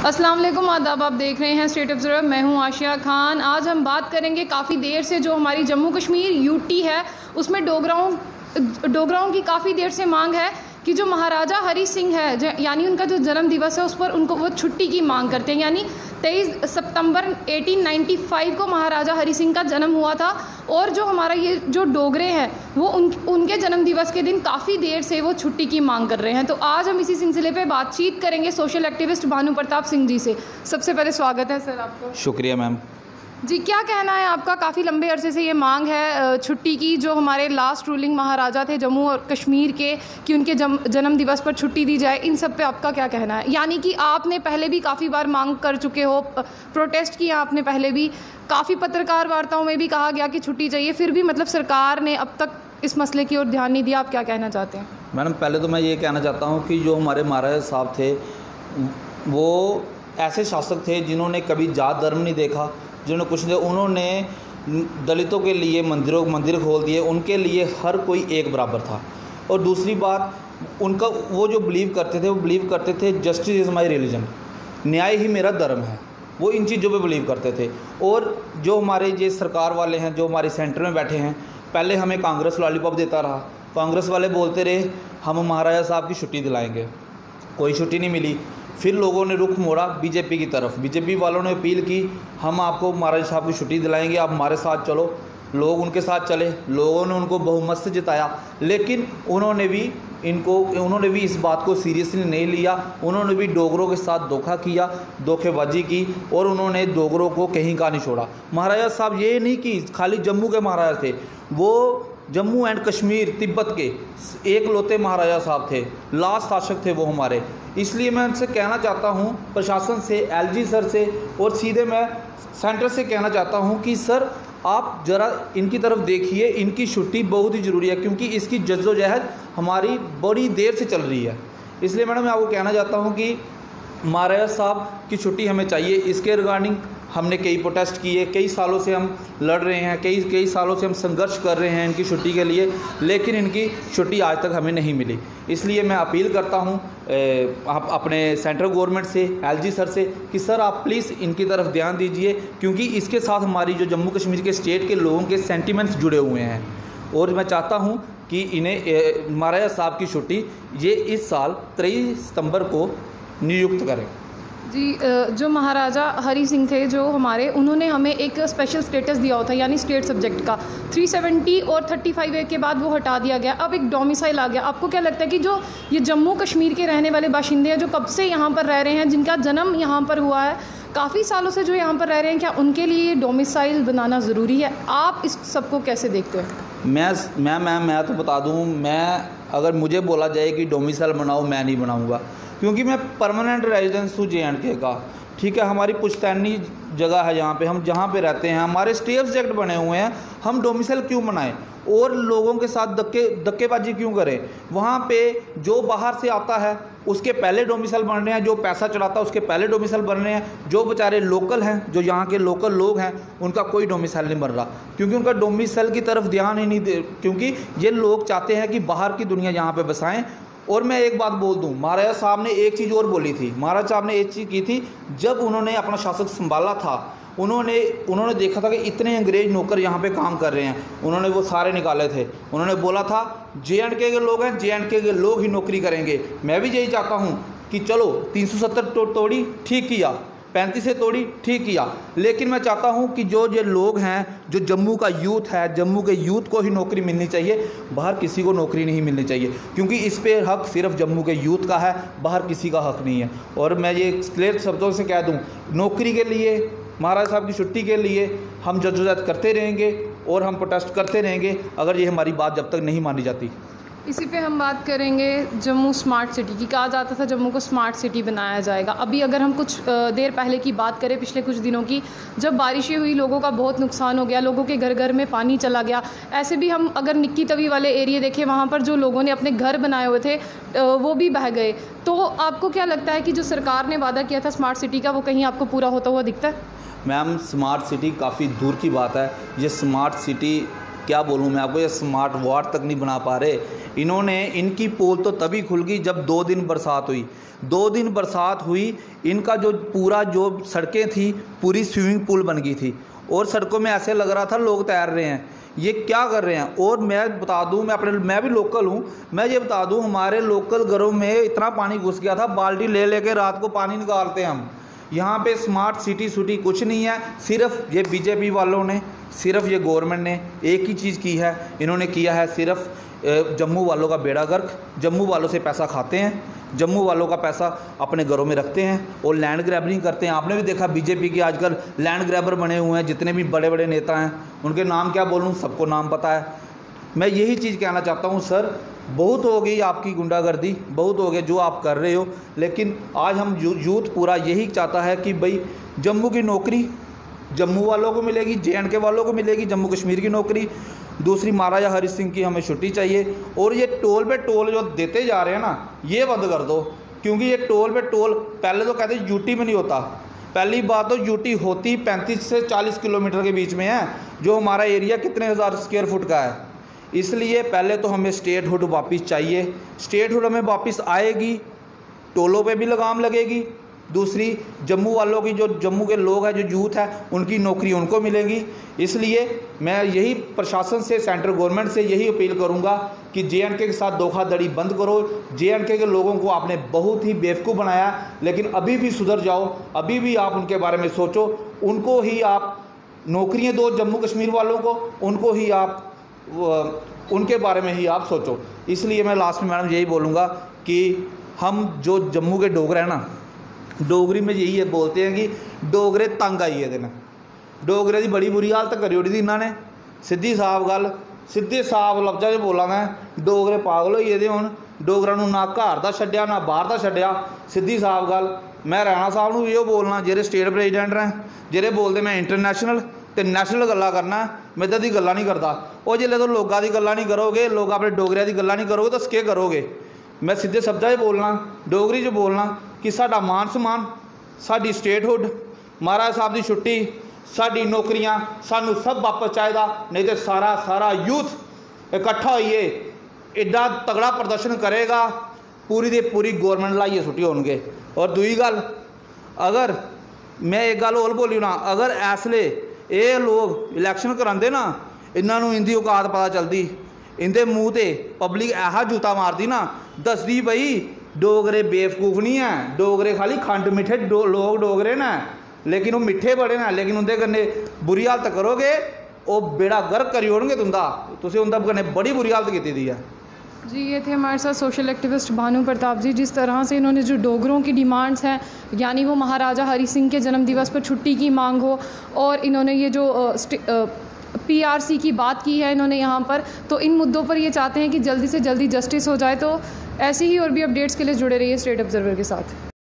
अस्सलाम वालेकुम, आदाब। आप देख रहे हैं स्टेट ऑब्जर्वर। मैं हूं आशिया खान। आज हम बात करेंगे काफ़ी देर से जो हमारी जम्मू कश्मीर यूटी है उसमें डोगराओं की काफ़ी देर से मांग है कि जो महाराजा हरी सिंह है यानी उनका जो जन्म दिवस है उस पर उनको वो छुट्टी की मांग करते हैं। यानी 23 सितंबर 1895 को महाराजा हरी सिंह का जन्म हुआ था और जो हमारा ये जो डोगरे हैं वो उनके जन्म दिवस के दिन काफ़ी देर से वो छुट्टी की मांग कर रहे हैं। तो आज हम इसी सिलसिले पे बातचीत करेंगे सोशल एक्टिविस्ट भानु प्रताप सिंह जी से। सबसे पहले स्वागत है सर आपको। शुक्रिया मैम जी, क्या कहना है आपका? काफ़ी लंबे अरसे से ये मांग है छुट्टी की, जो हमारे लास्ट रूलिंग महाराजा थे जम्मू और कश्मीर के, कि उनके जन्म दिवस पर छुट्टी दी जाए। इन सब पे आपका क्या कहना है? यानी कि आपने पहले भी काफ़ी बार मांग कर चुके हो, प्रोटेस्ट किया आपने पहले भी, काफ़ी पत्रकार वार्ताओं में भी कहा गया कि छुट्टी चाहिए, फिर भी मतलब सरकार ने अब तक इस मसले की ओर ध्यान नहीं दिया। आप क्या कहना चाहते हैं? मैडम, पहले तो मैं ये कहना चाहता हूँ कि जो हमारे महाराजा साहब थे वो ऐसे शासक थे जिन्होंने कभी जात धर्म नहीं देखा, जिन्होंने कुछ नहीं, उन्होंने दलितों के लिए मंदिर खोल दिए, उनके लिए हर कोई एक बराबर था। और दूसरी बात, उनका वो जो बिलीव करते थे जस्टिस इज़ माई रिलीजन, न्याय ही मेरा धर्म है। वो इन चीज़ों पे बिलीव करते थे। और जो हमारे ये सरकार वाले हैं, जो हमारे सेंटर में बैठे हैं, पहले हमें कांग्रेस लॉलीपॉप देता रहा, कांग्रेस वाले बोलते रहे हम महाराजा साहब की छुट्टी दिलाएंगे, कोई छुट्टी नहीं मिली। फिर लोगों ने रुख मोड़ा बीजेपी की तरफ, बीजेपी वालों ने अपील की हम आपको महाराजा साहब की छुट्टी दिलाएंगे, आप हमारे साथ चलो। लोग उनके साथ चले, लोगों ने उनको बहुमत से जिताया, लेकिन उन्होंने भी इस बात को सीरियसली नहीं लिया। उन्होंने भी डोगरों के साथ धोखा किया, धोखेबाजी की, और उन्होंने डोगरों को कहीं का नहीं छोड़ा। महाराजा साहब ये नहीं कि खाली जम्मू के महाराजा थे, वो जम्मू एंड कश्मीर तिब्बत के एक लौते महाराजा साहब थे, लास्ट शासक थे वो हमारे। इसलिए मैं उनसे कहना चाहता हूँ, प्रशासन से, एलजी सर से, और सीधे मैं सेंटर से कहना चाहता हूँ कि सर आप ज़रा इनकी तरफ देखिए, इनकी छुट्टी बहुत ही ज़रूरी है, क्योंकि इसकी जद्दोजहद हमारी बड़ी देर से चल रही है। इसलिए मैडम मैं आपको कहना चाहता हूँ कि महाराजा साहब की छुट्टी हमें चाहिए। इसके रिगार्डिंग हमने कई प्रोटेस्ट किए, कई सालों से हम लड़ रहे हैं, कई सालों से हम संघर्ष कर रहे हैं इनकी छुट्टी के लिए, लेकिन इनकी छुट्टी आज तक हमें नहीं मिली। इसलिए मैं अपील करता हूं आप अपने सेंट्रल गवर्नमेंट से, एलजी सर से, कि सर आप प्लीज़ इनकी तरफ ध्यान दीजिए, क्योंकि इसके साथ हमारी जो जम्मू कश्मीर के स्टेट के लोगों के सेंटिमेंट्स जुड़े हुए हैं। और मैं चाहता हूँ कि इन्हें महाराजा साहब की छुट्टी ये इस साल 23 सितंबर को नियुक्त करें। जी, जो महाराजा हरी सिंह थे जो हमारे, उन्होंने हमें एक स्पेशल स्टेटस दिया होता, यानी स्टेट सब्जेक्ट का 370 और 35A के बाद वो हटा दिया गया, अब एक डोमिसाइल आ गया। आपको क्या लगता है कि जो ये जम्मू कश्मीर के रहने वाले बाशिंदे हैं जो कब से यहाँ पर रह रहे हैं, जिनका जन्म यहाँ पर हुआ है, काफ़ी सालों से जो यहाँ पर रह रहे हैं, क्या उनके लिए डोमिसाइल बनाना ज़रूरी है? आप इस सबको कैसे देखते हो? मैं तो बता दूँ, मैं अगर मुझे बोला जाए कि डोमिसाइल बनाओ, मैं नहीं बनाऊँगा, क्योंकि मैं परमानेंट रेजिडेंस हूँ JNK का। ठीक है, हमारी पुश्तैनी जगह है यहाँ पे, हम जहाँ पे रहते हैं, हमारे स्टेट सब्जेक्ट बने हुए हैं, हम डोमिसाइल क्यों बनाएं और लोगों के साथ धक्केबाजी क्यों करें? वहाँ पे जो बाहर से आता है उसके पहले डोमिसाइल बन रहे हैं, जो पैसा चढ़ाता है उसके पहले डोमिसाइल बन रहे हैं, जो बेचारे लोकल हैं, जो यहाँ के लोकल लोग हैं, उनका कोई डोमिसाइल नहीं बन रहा, क्योंकि उनका डोमिसाइल की तरफ ध्यान ही नहीं दे, क्योंकि ये लोग चाहते हैं कि बाहर की दुनिया यहाँ पर बसाएँ। और मैं एक बात बोल दूं, महाराजा साहब ने एक चीज़ और बोली थी, महाराजा साहब ने एक चीज़ की थी, जब उन्होंने अपना शासक संभाला था, उन्होंने देखा था कि इतने अंग्रेज नौकर यहाँ पे काम कर रहे हैं, उन्होंने वो सारे निकाले थे। उन्होंने बोला था JNK के लोग हैं, JNK के लोग ही नौकरी करेंगे। मैं भी यही चाहता हूँ कि चलो 370 तोड़ी, ठीक किया, 35 से तोड़ी, ठीक किया, लेकिन मैं चाहता हूं कि जो ये लोग हैं, जो जम्मू का यूथ है, जम्मू के यूथ को ही नौकरी मिलनी चाहिए, बाहर किसी को नौकरी नहीं मिलनी चाहिए, क्योंकि इस पे हक सिर्फ जम्मू के यूथ का है, बाहर किसी का हक नहीं है। और मैं ये क्लियर शब्दों से कह दूं, नौकरी के लिए, महाराजा साहब की छुट्टी के लिए हम जद्दोजहद करते रहेंगे और हम प्रोटेस्ट करते रहेंगे, अगर ये हमारी बात जब तक नहीं मानी जाती। इसी पे हम बात करेंगे जम्मू स्मार्ट सिटी की। कहा जाता था जम्मू को स्मार्ट सिटी बनाया जाएगा। अभी अगर हम कुछ देर पहले की बात करें, पिछले कुछ दिनों की, जब बारिशें हुई, लोगों का बहुत नुकसान हो गया, लोगों के घर घर में पानी चला गया। ऐसे भी हम अगर निक्की तवी वाले एरिया देखें, वहाँ पर जो लोगों ने अपने घर बनाए हुए थे वो भी बह गए। तो आपको क्या लगता है कि जो सरकार ने वादा किया था स्मार्ट सिटी का, वो कहीं आपको पूरा होता हुआ दिखता है? मैम, स्मार्ट सिटी काफ़ी दूर की बात है। ये स्मार्ट सिटी क्या बोलूँ मैं आपको, ये स्मार्ट वार्ड तक नहीं बना पा रहे इन्होंने। इनकी पोल तो तभी खुल गई जब 2 दिन बरसात हुई। 2 दिन बरसात हुई, इनका जो पूरा जो सड़कें थी पूरी स्विमिंग पूल बन गई थी और सड़कों में ऐसे लग रहा था लोग तैर रहे हैं। ये क्या कर रहे हैं? और मैं बता दूं, मैं भी लोकल हूं, मैं ये बता दूं हमारे लोकल घरों में इतना पानी घुस गया था, बाल्टी ले लेके रात को पानी निकालते हैं हम। यहाँ पे स्मार्ट सिटी कुछ नहीं है, सिर्फ ये बीजेपी वालों ने, सिर्फ ये गवर्नमेंट ने एक ही चीज़ की है, इन्होंने किया है सिर्फ जम्मू वालों का बेड़ा गर्क। जम्मू वालों से पैसा खाते हैं, जम्मू वालों का पैसा अपने घरों में रखते हैं और लैंड ग्रैबिंग करते हैं। आपने भी देखा बीजेपी के आजकल लैंड ग्रैबर बने हुए हैं, जितने भी बड़े बड़े नेता हैं उनके नाम क्या बोलूँ, सबको नाम पता है। मैं यही चीज़ कहना चाहता हूँ सर, बहुत हो गई आपकी गुंडागर्दी, बहुत हो गया जो आप कर रहे हो। लेकिन आज हम यूथ पूरा यही चाहता है कि भाई जम्मू की नौकरी जम्मू वालों को मिलेगी, JNK वालों को मिलेगी, जम्मू कश्मीर की नौकरी। दूसरी, महाराजा हरि सिंह की हमें छुट्टी चाहिए। और ये टोल पे टोल जो देते जा रहे हैं ना, ये बंद कर दो, क्योंकि ये टोल पे टोल पहले तो कहते यूटी में नहीं होता। पहली बात तो यूटी होती 35 से 40 किलोमीटर के बीच में है, जो हमारा एरिया कितने हज़ार स्क्वायर फुट का है। इसलिए पहले तो हमें स्टेटहुड वापस चाहिए। स्टेटहुड हमें वापस आएगी, टोलों पे भी लगाम लगेगी। दूसरी, जम्मू वालों की, जो जम्मू के लोग हैं, जो यूथ है, उनकी नौकरी उनको मिलेगी। इसलिए मैं यही प्रशासन से, सेंट्रल गवर्नमेंट से यही अपील करूंगा कि JNK के साथ धोखाधड़ी बंद करो। JNK के लोगों को आपने बहुत ही बेवकूफ़ बनाया, लेकिन अभी भी सुधर जाओ, अभी भी आप उनके बारे में सोचो। उनको ही आप नौकरियाँ दो, जम्मू कश्मीर वालों को, उनको ही आप उनके बारे में ही आप सोचो। इसलिए मैं लास्ट में मैडम यही बोलूँगा कि हम जो जम्मू के डोगरे हैं ना, डोगरी में यही है बोलते हैं कि डोगरे तंग आइए दिन, डोगरे की बड़ी बुरी हालत करी ओड़ी थी इन्होंने। सीधी साफ गल, सीधे साफ लफ्ज़ां च बोला मैं, डोगरे पागल होइए दे हुण, डोगरां नूं ना घर दा छड्डिया ना बाहर दा छड्डिया। सीधी साफ गल, मैं राणा साहब नूं इहो बोलना, जेह्ड़े स्टेट प्रेजिडेंट ने, जेह्ड़े बोलते मैं इंटरनेशनल ते नैशनल गल्लां करना, मैं इदां दी गल्लां नहीं करदा। और जिल्ले तुस लोगां दी गल्लां नहीं करोगे, लोग अपने डोगरियां दी गल्लां नहीं करोगे, तो केह् करोगे? मैं सीधे शब्दां च बोलना, डोगरी च बोलना कि साडा मान सम्मान, साडी स्टेटहुड, महाराज साहब की छुट्टी, साडी नौकरियां, सानू सब वापस चाहिए। नहीं तो सारा यूथ इकट्ठा होइए एडा तगड़ा प्रदर्शन करेगा, पूरी दी पूरी गवर्नमेंट लाइए छुट्टी होणगे। और दूई गल, अगर मैं एक गल होर बोली ना, अगर ऐसले ये लोग इलैक्शन करांदे ना, इन्हों इंदी औकात पता चलती, इंदे मूँह ते पब्लिक ऐसा जूता मारती ना, दसदी बई डोगरे बेवकूफ़ नहीं है, डोगरे खाली खंड मिठे लोग डोगरे न, लेकिन वो मिठे बड़े न, लेकिन उनके कन्नै बुरी हालत करोगे वो बेड़ा गर्क करी ओड़नगे तुंदा। तुसीं उनके कन्नै बड़ी बुरी हालत की दी है। जी, ये थे हमारे साथ सोशल एक्टिविस्ट भानु प्रताप जी। जिस तरह से इन्होंने जो डोगरों की डिमांड्स हैं, यानी वो महाराजा हरि सिंह के जन्म दिवस पर छुट्टी की मांग हो, और इन्होंने ये जो PRC की बात की है इन्होंने यहाँ पर, तो इन मुद्दों पर ये चाहते हैं कि जल्दी से जल्दी जस्टिस हो जाए। तो ऐसी ही और भी अपडेट्स के लिए जुड़े रहिए स्टेट ऑब्जर्वर के साथ।